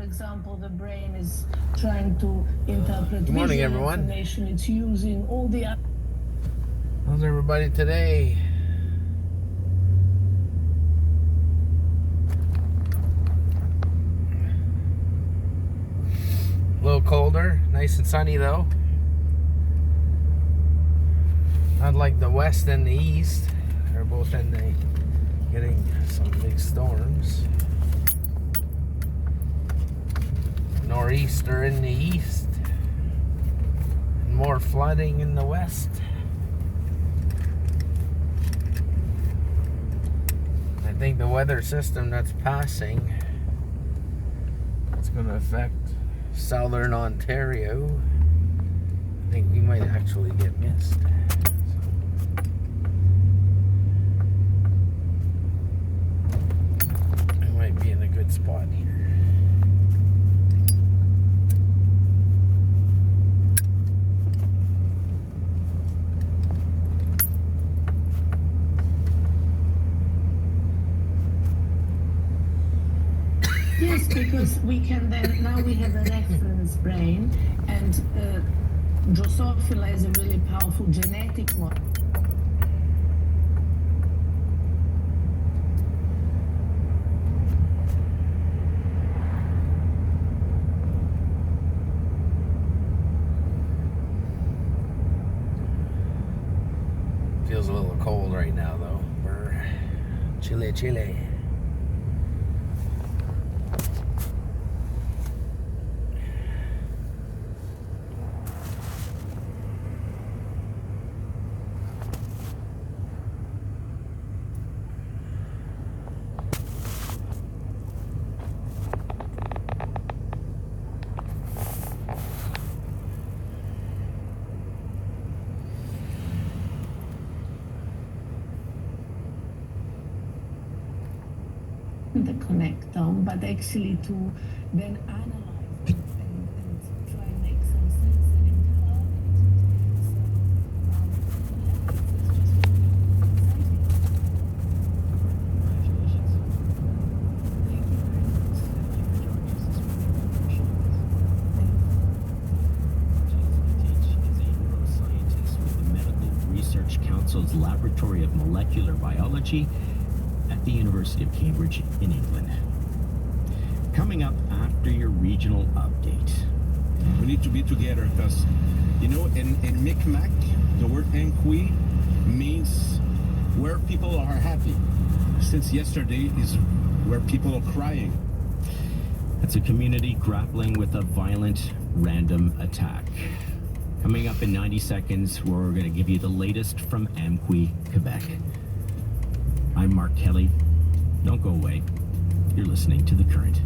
example, the brain is trying to interpret Good morning, visual everyone. information. It's using all the... How's everybody today? A little colder, nice and sunny though. Not like the west and the east. They're both getting some big storms. Nor'easter in the east. And more flooding in the west. I think the weather system that's passing, it's going to affect southern Ontario. I think we might actually get missed. I might be in a good spot here. Yes, because we can then, now we have a reference brain, and Drosophila is a really powerful genetic one. Feels a little cold right now though. We're chilly. The connectome, but actually to then analyze it and try and make some sense and interpret Research Council's Laboratory of Molecular Biology at the University of Cambridge in England. Coming up after your regional update. We need to be together because, you know, in Mi'kmaq, the word Enkwi means where people are happy. Since yesterday is where people are crying. It's a community grappling with a violent random attack. Coming up in 90 seconds, we're going to give you the latest from Amqui, Quebec. I'm Mark Kelly. Don't go away. You're listening to The Current.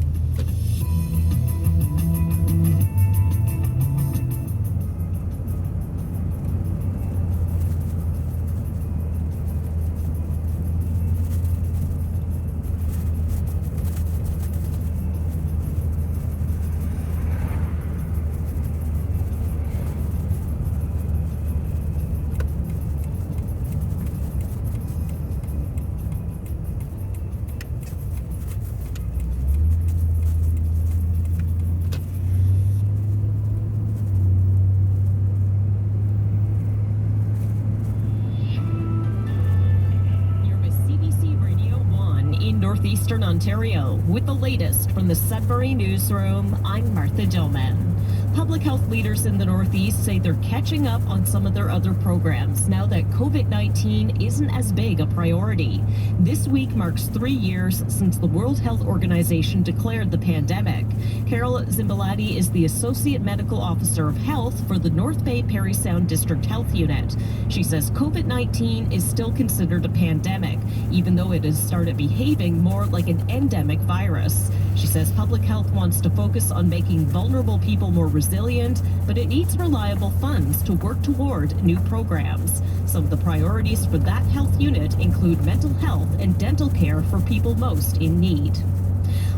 Northeastern Ontario. With the latest from the Sudbury Newsroom, I'm Martha Dillman. Public health leaders in the Northeast say they're catching up on some of their other programs now that COVID-19 isn't as big a priority. This week marks 3 years since the World Health Organization declared the pandemic. Carol Zimbalati is the Associate Medical Officer of Health for the Northbay Parry Sound District Health Unit. She says COVID-19 is still considered a pandemic, even though it has started behaving more like an endemic virus. She says public health wants to focus on making vulnerable people more resilient, but it needs reliable funds to work toward new programs. Some of the priorities for that health unit include mental health and dental care for people most in need.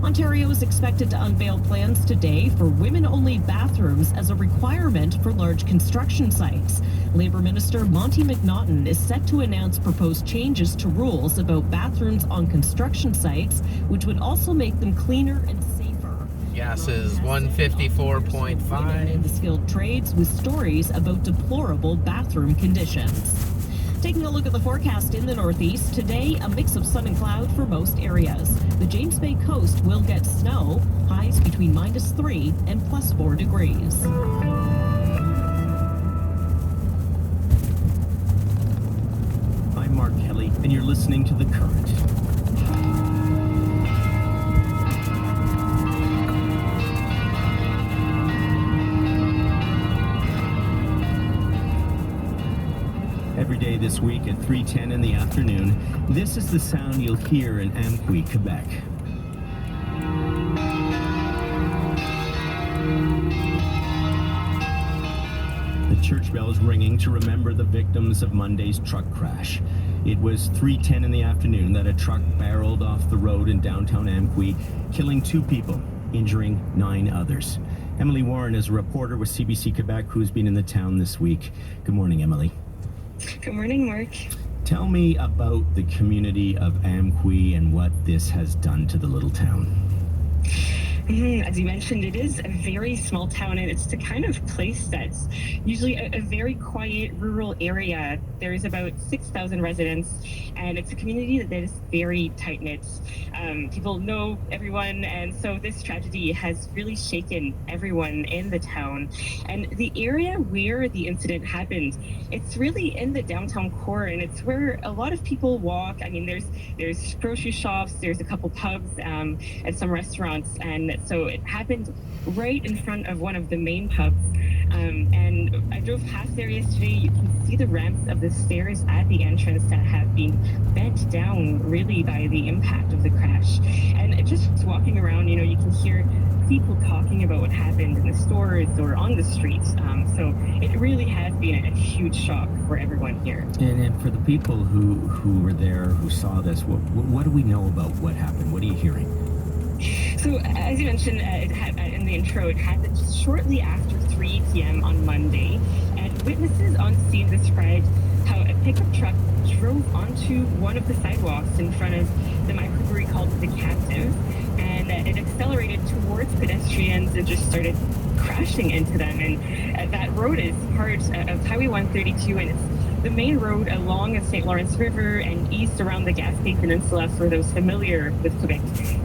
Ontario is expected to unveil plans today for women-only bathrooms as a requirement for large construction sites. Labour Minister Monty McNaughton is set to announce proposed changes to rules about bathrooms on construction sites, which would also make them cleaner and safer. Gas is in the 154.5. skilled trades with stories about deplorable bathroom conditions. Taking a look at the forecast in the Northeast, today a mix of sun and cloud for most areas. The James Bay coast will get snow, highs between -3 and +4 degrees. I'm Mark Kelly, and you're listening to The Current. Every day this week at 3:10 in the afternoon, this is the sound you'll hear in Amqui, Quebec. The church bells ringing to remember the victims of Monday's truck crash. It was 3:10 in the afternoon that a truck barreled off the road in downtown Amqui, killing 2 people, injuring 9 others. Emily Warren is a reporter with CBC Quebec who's been in the town this week. Good morning, Emily. Good morning, Mark. Tell me about the community of Amqui and what this has done to the little town. As you mentioned, it is a very small town, and it's the kind of place that's usually a very quiet rural area. There's about 6,000 residents, and it's a community that is very tight-knit. People know everyone, and so this tragedy has really shaken everyone in the town. And the area where the incident happened, it's really in the downtown core, and it's where a lot of people walk. I mean, there's grocery shops, there's a couple pubs, and some restaurants, and so it happened right in front of one of the main pubs. And I drove past there yesterday. You can see the ramps of the stairs at the entrance that have been bent down really by the impact of the crash. And just walking around, you can hear people talking about what happened in the stores or on the streets. So it really has been a huge shock for everyone here. And for the people who were there, who saw this, what do we know about what happened? What are you hearing? So, as you mentioned in the intro, it happened just shortly after 3 p.m. on Monday, and witnesses on scene described how a pickup truck drove onto one of the sidewalks in front of the microbrewery called The Captive, and it accelerated towards pedestrians and just started crashing into them. And that road is part of Highway 132, and it's the main road along the St. Lawrence River and east around the Gaspé Peninsula for those familiar with Quebec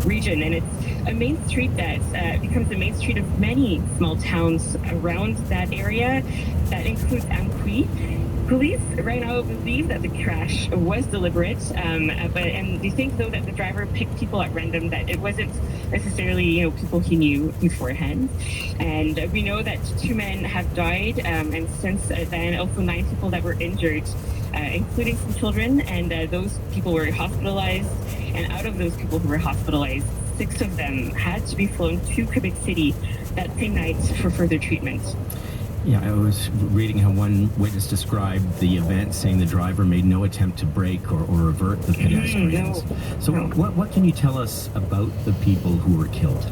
region. And it's a main street that becomes the main street of many small towns around that area. That includes Amqui. Police right now believe that the crash was deliberate, and they think though that the driver picked people at random, that it wasn't necessarily people he knew beforehand. And we know that 2 men have died, and since then also 9 people that were injured, including some children, and those people were hospitalized. And out of those people who were hospitalized, 6 of them had to be flown to Quebec City that same night for further treatment. Yeah, I was reading how one witness described the event, saying the driver made no attempt to brake or avert the pedestrians. So what can you tell us about the people who were killed?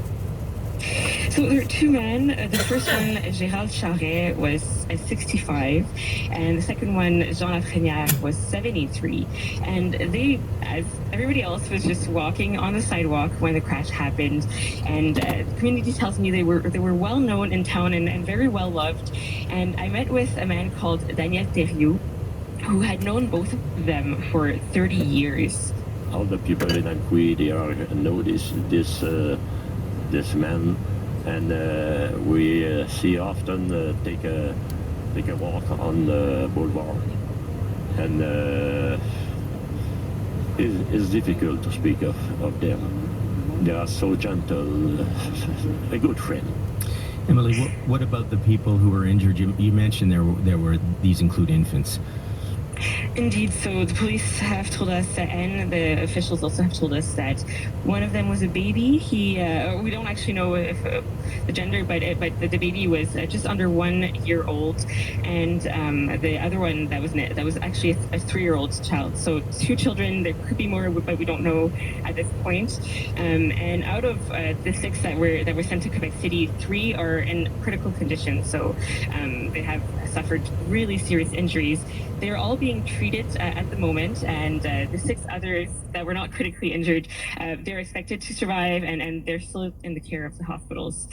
So there are 2 men. The first one, Gérald Charret, was 65, and the second one, Jean Lafrenière, was 73. And they, as everybody else, was just walking on the sidewalk when the crash happened. And the community tells me they were well known in town and very well loved. And I met with a man called Daniel Thériault, who had known both of them for 30 years. All the people in Amqui, they know this man, and we see often take a walk on the boulevard, and it's difficult to speak of them. They are so gentle, a good friend. Emily, what about the people who were injured? You mentioned there were these include infants. Indeed. So the police have told us, and the officials also have told us, that one of them was a baby. We don't actually know if the gender, but the baby was just under 1 year old, and the other one that was actually a 3-year-old child. So 2 children. There could be more, but we don't know at this point. And out of the 6 that were sent to Quebec City, 3 are in critical condition. So they have suffered really serious injuries. They're all being treated treated at the moment, and the 6 others that were not critically injured, they're expected to survive, and they're still in the care of the hospitals.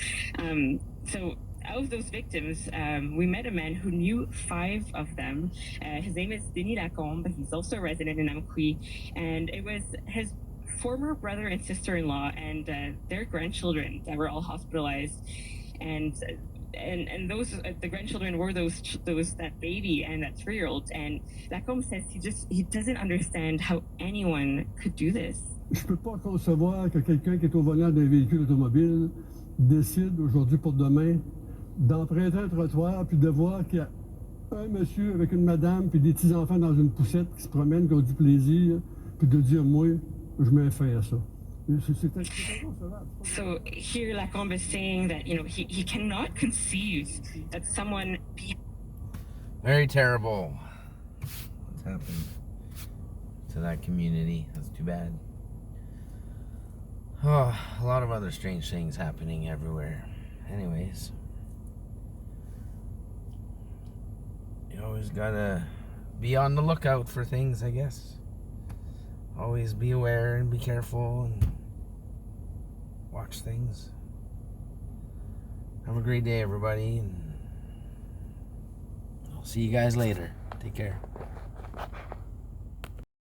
So out of those victims, we met a man who knew 5 of them. His name is Denis Lacombe. He's also a resident in Amqui, and it was his former brother and sister-in-law and their grandchildren that were all hospitalized, and those the grandchildren were those that baby and that 3-year-old. And Lacombe says he doesn't understand how anyone could do this. Je peux pas concevoir que quelqu'un qui est au volant d'un véhicule automobile décide aujourd'hui pour demain d'emprunter un trottoir puis de voir qu'il y a un monsieur avec une madame puis des petits-enfants dans une poussette qui se promènent, qui ont du plaisir, puis de dire, moi, je mets fin à ça. So here Lacombe is saying that, you know, he cannot conceive that someone be... Very terrible what's happened to that community. That's too bad. Oh, a lot of other strange things happening everywhere. Anyways, you always gotta be on the lookout for things, I guess. Always be aware and be careful and watch things. Have a great day, everybody, and I'll see you guys later. Take care.